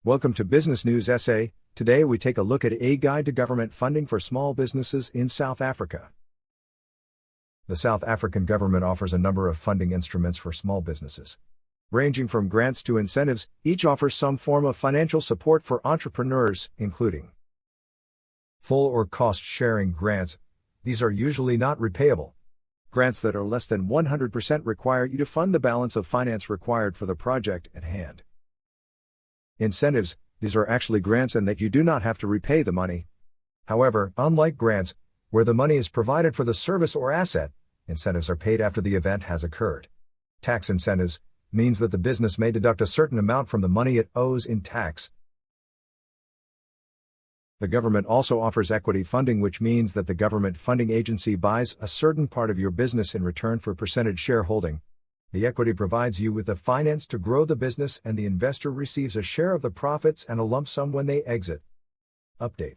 Welcome to Business News SA. Today we take a look at a guide to government funding for small businesses in South Africa. The South African government offers a number of funding instruments for small businesses. Ranging from grants to incentives, each offers some form of financial support for entrepreneurs, including full or cost-sharing grants. These are usually not repayable. Grants that are less than 100% require you to fund the balance of finance required for the project at hand. Incentives, these are actually grants and that you do not have to repay the money. However, unlike grants, where the money is provided for the service or asset, incentives are paid after the event has occurred. Tax incentives means that the business may deduct a certain amount from the money it owes in tax. The government also offers equity funding, which means that the government funding agency buys a certain part of your business in return for percentage shareholding. The equity provides you with the finance to grow the business, and the investor receives a share of the profits and a lump sum when they exit. Update.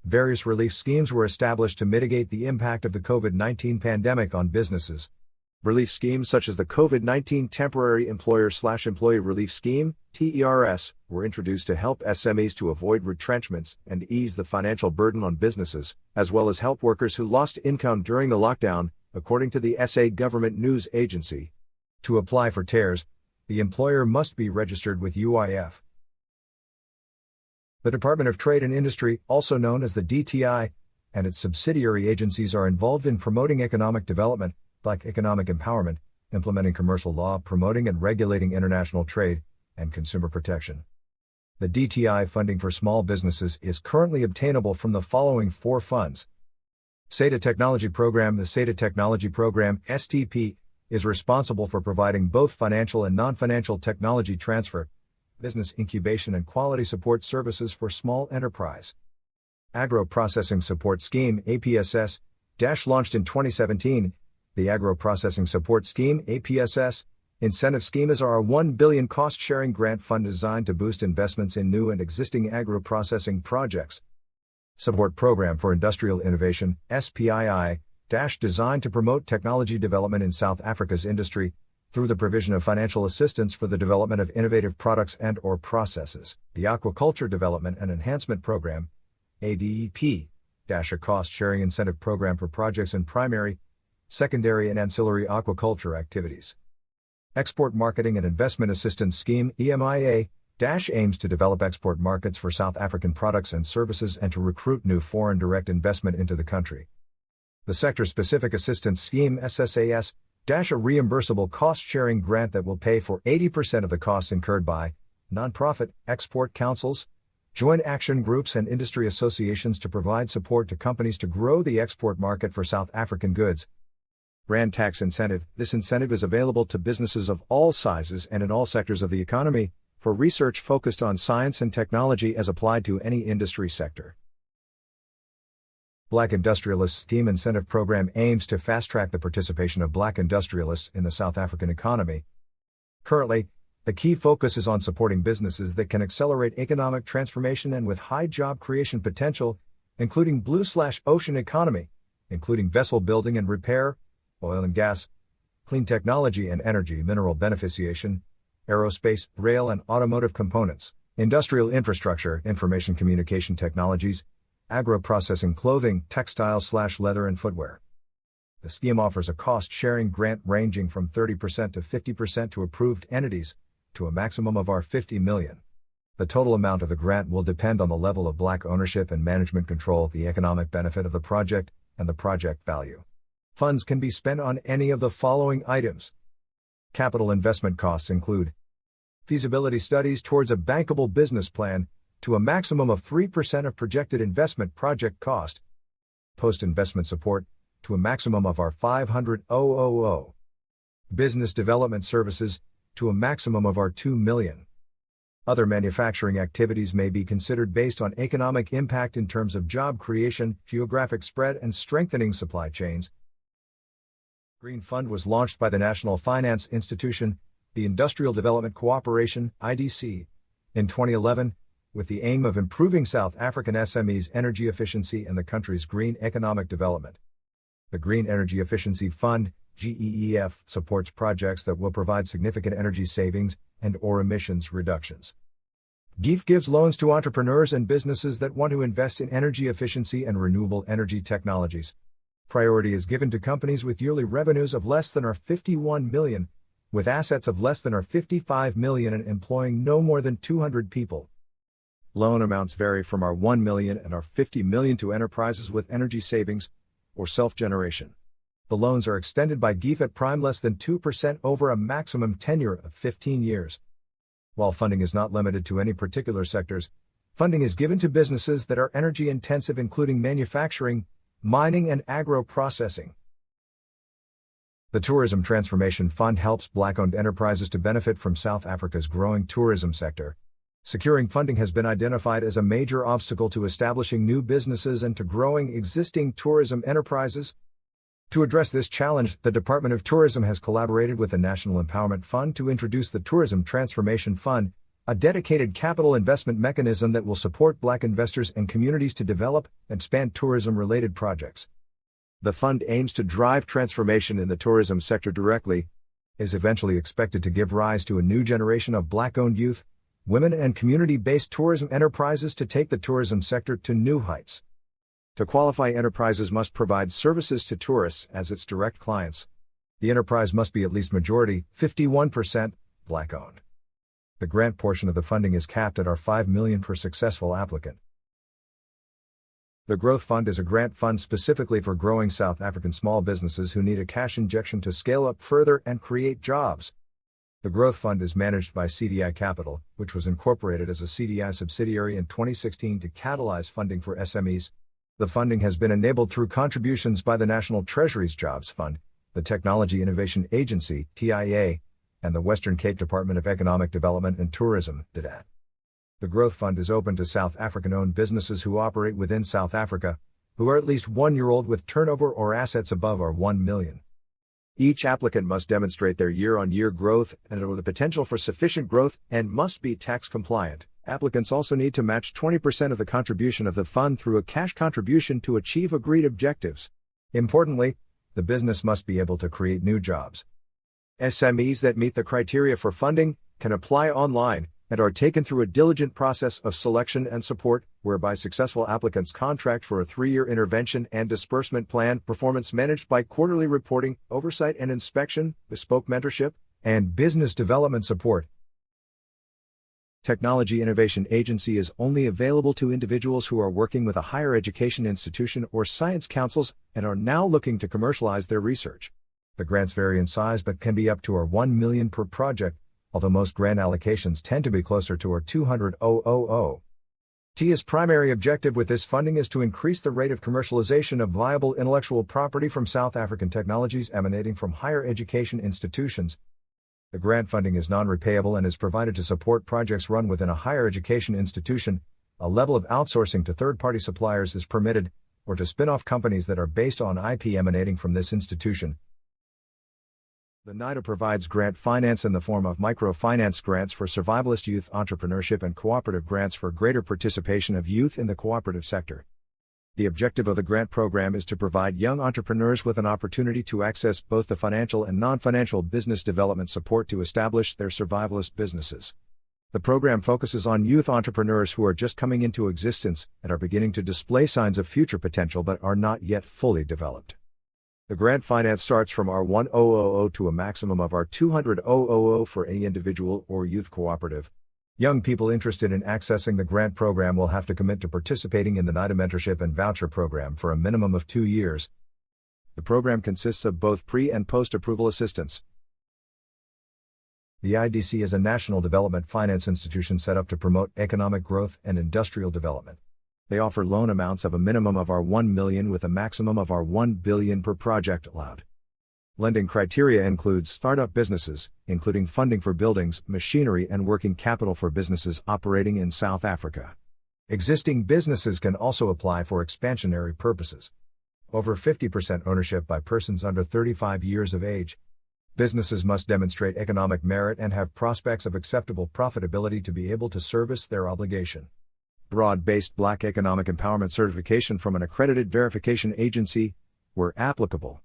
Various relief schemes were established to mitigate the impact of the COVID-19 pandemic on businesses. Relief schemes such as the COVID-19 Temporary Employer/Employee Relief Scheme, TERS, were introduced to help SMEs to avoid retrenchments and ease the financial burden on businesses, as well as help workers who lost income during the lockdown, according to the SA government news agency. To apply for TERS, the employer must be registered with UIF. The Department of Trade and Industry, also known as the DTI, and its subsidiary agencies are involved in promoting economic development, Black economic empowerment, implementing commercial law, promoting and regulating international trade, and consumer protection. The DTI funding for small businesses is currently obtainable from the following four funds. SETA Technology Program. The SETA Technology Program, STP, is responsible for providing both financial and non-financial technology transfer, business incubation and quality support services for small enterprise. Agro Processing Support Scheme, APSS, launched in 2017. The Agro Processing Support Scheme, APSS, incentive scheme is our 1 billion cost-sharing grant fund designed to boost investments in new and existing agro-processing projects. Support Program for Industrial Innovation, SPII, designed to promote technology development in South Africa's industry, through the provision of financial assistance for the development of innovative products and/or processes. The Aquaculture Development and Enhancement Program, ADEP, a cost-sharing incentive program for projects in primary, secondary and ancillary aquaculture activities. Export Marketing and Investment Assistance Scheme, EMIA, aims to develop export markets for South African products and services and to recruit new foreign direct investment into the country. The Sector-Specific Assistance Scheme, SSAS, a reimbursable cost-sharing grant that will pay for 80% of the costs incurred by nonprofit, export councils, joint action groups and industry associations to provide support to companies to grow the export market for South African goods. Rand Tax Incentive. This incentive is available to businesses of all sizes and in all sectors of the economy, for research focused on science and technology as applied to any industry sector. Black Industrialists Scheme Incentive Program aims to fast-track the participation of Black industrialists in the South African economy. Currently, the key focus is on supporting businesses that can accelerate economic transformation and with high job creation potential, including blue/ocean economy, including vessel building and repair, oil and gas, clean technology and energy mineral beneficiation, aerospace, rail and automotive components, industrial infrastructure, information communication technologies, agro-processing clothing, textiles/leather and footwear. The scheme offers a cost-sharing grant ranging from 30% to 50% to approved entities, to a maximum of R50 million. The total amount of the grant will depend on the level of Black ownership and management control, the economic benefit of the project, and the project value. Funds can be spent on any of the following items. Capital investment costs include feasibility studies towards a bankable business plan, to a maximum of 3% of projected investment project cost. Post-investment support, to a maximum of R500,000. Business development services, to a maximum of R2 million. Other manufacturing activities may be considered based on economic impact in terms of job creation, geographic spread and strengthening supply chains. Green Fund was launched by the National Finance Institution, the Industrial Development Cooperation, IDC, in 2011, with the aim of improving South African SMEs' energy efficiency and the country's green economic development. The Green Energy Efficiency Fund, GEEF, supports projects that will provide significant energy savings and/or emissions reductions. GIEF gives loans to entrepreneurs and businesses that want to invest in energy efficiency and renewable energy technologies. Priority is given to companies with yearly revenues of less than or 51 million, with assets of less than or 55 million and employing no more than 200 people. Loan amounts vary from our 1 million and our 50 million to enterprises with energy savings or self-generation. The loans are extended by GIEF at prime less than 2% over a maximum tenure of 15 years. While funding is not limited to any particular sectors, funding is given to businesses that are energy intensive, including manufacturing, mining, and agro-processing. The Tourism Transformation Fund helps Black-owned enterprises to benefit from South Africa's growing tourism sector. Securing funding has been identified as a major obstacle to establishing new businesses and to growing existing tourism enterprises. To address this challenge, the Department of Tourism has collaborated with the National Empowerment Fund to introduce the Tourism Transformation Fund, a dedicated capital investment mechanism that will support Black investors and communities to develop and expand tourism-related projects. The fund aims to drive transformation in the tourism sector directly, is eventually expected to give rise to a new generation of Black-owned youth, women and community-based tourism enterprises to take the tourism sector to new heights. To qualify, enterprises must provide services to tourists as its direct clients. The enterprise must be at least majority, 51%, Black-owned. The grant portion of the funding is capped at $5 million per successful applicant. The Growth Fund is a grant fund specifically for growing South African small businesses who need a cash injection to scale up further and create jobs. The Growth Fund is managed by CDI Capital, which was incorporated as a CDI subsidiary in 2016 to catalyze funding for SMEs. The funding has been enabled through contributions by the National Treasury's Jobs Fund, the Technology Innovation Agency, TIA, and the Western Cape Department of Economic Development and Tourism, DEDAT. The Growth Fund is open to South African-owned businesses who operate within South Africa, who are at least 1 year old with turnover or assets above $1 million. Each applicant must demonstrate their year-on-year growth and/or the potential for sufficient growth and must be tax compliant. Applicants also need to match 20% of the contribution of the fund through a cash contribution to achieve agreed objectives. Importantly, the business must be able to create new jobs. SMEs that meet the criteria for funding can apply online and are taken through a diligent process of selection and support, whereby successful applicants contract for a 3-year intervention and disbursement plan, performance managed by quarterly reporting, oversight and inspection, bespoke mentorship, and business development support. Technology Innovation Agency is only available to individuals who are working with a higher education institution or science councils and are now looking to commercialize their research. The grants vary in size but can be up to $1 million per project, although most grant allocations tend to be closer to $200,000. TIA's primary objective with this funding is to increase the rate of commercialization of viable intellectual property from South African technologies emanating from higher education institutions. The grant funding is non-repayable and is provided to support projects run within a higher education institution. A level of outsourcing to third-party suppliers is permitted, or to spin-off companies that are based on IP emanating from this institution. The NIDA provides grant finance in the form of microfinance grants for survivalist youth entrepreneurship and cooperative grants for greater participation of youth in the cooperative sector. The objective of the grant program is to provide young entrepreneurs with an opportunity to access both the financial and non-financial business development support to establish their survivalist businesses. The program focuses on youth entrepreneurs who are just coming into existence and are beginning to display signs of future potential but are not yet fully developed. The grant finance starts from $100,000 to a maximum of $200,000 for any individual or youth cooperative. Young people interested in accessing the grant program will have to commit to participating in the NIDA mentorship and voucher program for a minimum of 2 years. The program consists of both pre- and post-approval assistance. The IDC is a national development finance institution set up to promote economic growth and industrial development. They offer loan amounts of a minimum of $1 million with a maximum of $1 billion per project allowed. Lending criteria includes startup businesses, including funding for buildings, machinery and working capital for businesses operating in South Africa. Existing businesses can also apply for expansionary purposes. Over 50% ownership by persons under 35 years of age. Businesses must demonstrate economic merit and have prospects of acceptable profitability to be able to service their obligation. Broad-based Black economic empowerment certification from an accredited verification agency, where applicable.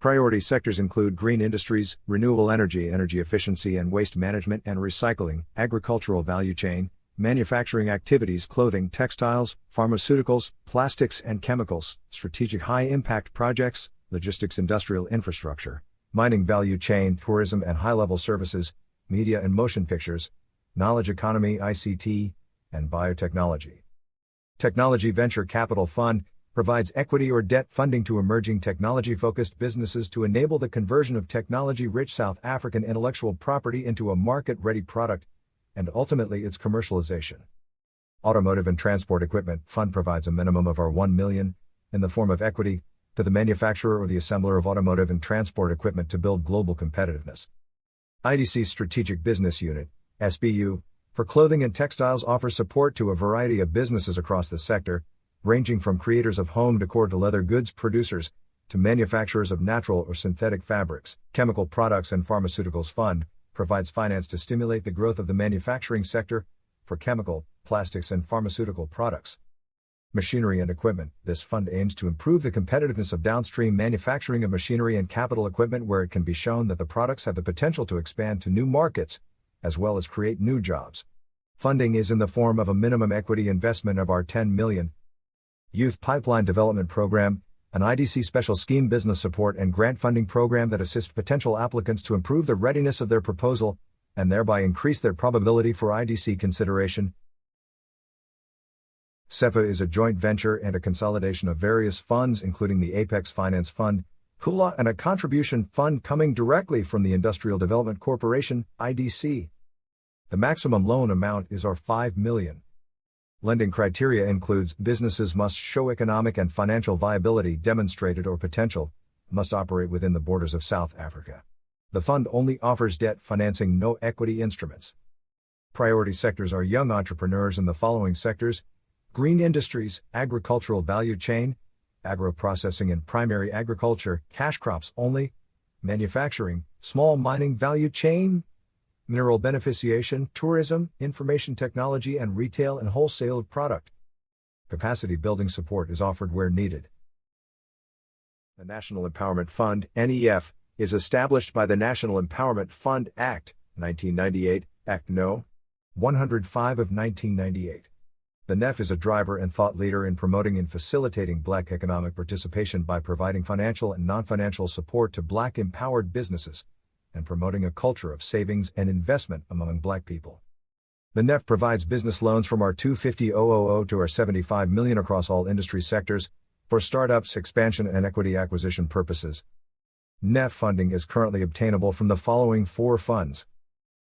Priority sectors include green industries, renewable energy, energy efficiency and waste management and recycling, agricultural value chain, manufacturing activities, clothing, textiles, pharmaceuticals, plastics and chemicals, strategic high-impact projects, logistics, industrial infrastructure, mining, value chain, tourism and high-level services, media and motion pictures, knowledge economy, ICT, and biotechnology. Technology Venture Capital Fund provides equity or debt funding to emerging technology-focused businesses to enable the conversion of technology-rich South African intellectual property into a market-ready product, and ultimately its commercialization. Automotive and Transport Equipment Fund provides a minimum of $1 million, in the form of equity, to the manufacturer or the assembler of automotive and transport equipment to build global competitiveness. IDC Strategic Business Unit, SBU, for clothing and textiles offers support to a variety of businesses across the sector, ranging from creators of home decor to leather goods producers, to manufacturers of natural or synthetic fabrics. Chemical Products and Pharmaceuticals Fund provides finance to stimulate the growth of the manufacturing sector for chemical, plastics and pharmaceutical products. Machinery and Equipment. This fund aims to improve the competitiveness of downstream manufacturing of machinery and capital equipment where it can be shown that the products have the potential to expand to new markets, as well as create new jobs. Funding is in the form of a minimum equity investment of $10 million. Youth Pipeline Development Program, an IDC special scheme business support and grant funding program that assists potential applicants to improve the readiness of their proposal, and thereby increase their probability for IDC consideration. CEFA is a joint venture and a consolidation of various funds including the Apex Finance Fund, KULA and a contribution fund coming directly from the Industrial Development Corporation, IDC. The maximum loan amount is $5 million. Lending criteria includes businesses must show economic and financial viability demonstrated or potential, must operate within the borders of South Africa. The fund only offers debt financing, no equity instruments. Priority sectors are young entrepreneurs in the following sectors: green industries, agricultural value chain, agro-processing and primary agriculture, cash crops only, manufacturing, small mining value chain, mineral beneficiation, tourism, information technology and retail and wholesale of product. Capacity building support is offered where needed. The National Empowerment Fund, NEF, is established by the National Empowerment Fund Act, 1998, Act No. 105 of 1998. The NEF is a driver and thought leader in promoting and facilitating Black economic participation by providing financial and non-financial support to Black empowered businesses, and promoting a culture of savings and investment among Black people. The NEF provides business loans from $250,000 to $75 million across all industry sectors, for startups, expansion and equity acquisition purposes. NEF funding is currently obtainable from the following 4 funds.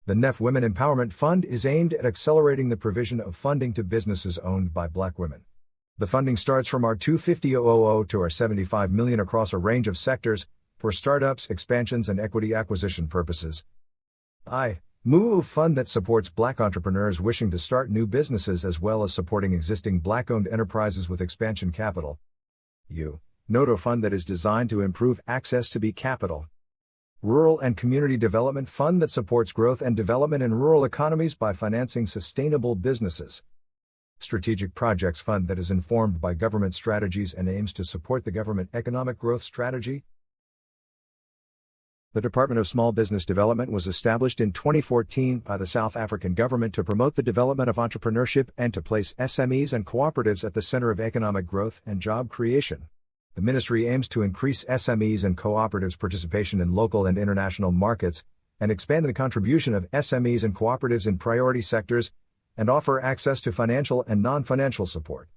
The NEF Women Empowerment Fund is aimed at accelerating the provision of funding to businesses owned by Black women. The funding starts from $250,000 to $75 million across a range of sectors, for startups, expansions and equity acquisition purposes. Move Fund that supports Black entrepreneurs wishing to start new businesses as well as supporting existing Black-owned enterprises with expansion capital. Noto Fund that is designed to improve access to B capital. Rural and Community Development Fund that supports growth and development in rural economies by financing sustainable businesses. Strategic Projects Fund that is informed by government strategies and aims to support the government economic growth strategy. The Department of Small Business Development was established in 2014 by the South African government to promote the development of entrepreneurship and to place SMEs and cooperatives at the center of economic growth and job creation. The ministry aims to increase SMEs and cooperatives' participation in local and international markets, and expand the contribution of SMEs and cooperatives in priority sectors, and offer access to financial and non-financial support.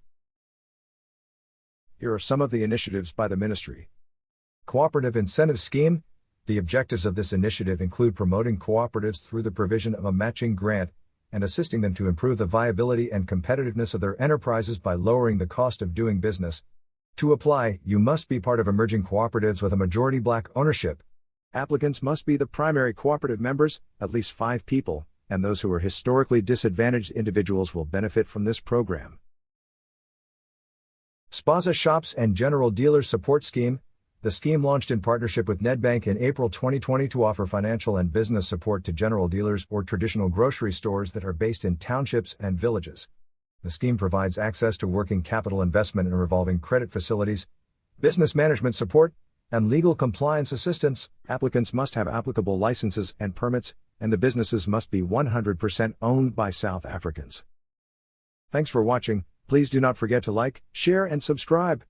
Here are some of the initiatives by the ministry. Cooperative Incentive Scheme. The objectives of this initiative include promoting cooperatives through the provision of a matching grant, and assisting them to improve the viability and competitiveness of their enterprises by lowering the cost of doing business. To apply, you must be part of emerging cooperatives with a majority Black ownership. Applicants must be the primary cooperative members, at least 5 people, and those who are historically disadvantaged individuals will benefit from this program. Spaza Shops and General Dealers Support Scheme. The scheme launched in partnership with Nedbank in April 2020 to offer financial and business support to general dealers or traditional grocery stores that are based in townships and villages. The scheme provides access to working capital investment and revolving credit facilities, business management support, and legal compliance assistance. Applicants must have applicable licenses and permits, and the businesses must be 100% owned by South Africans. Thanks for watching. Please do not forget to like, share and subscribe.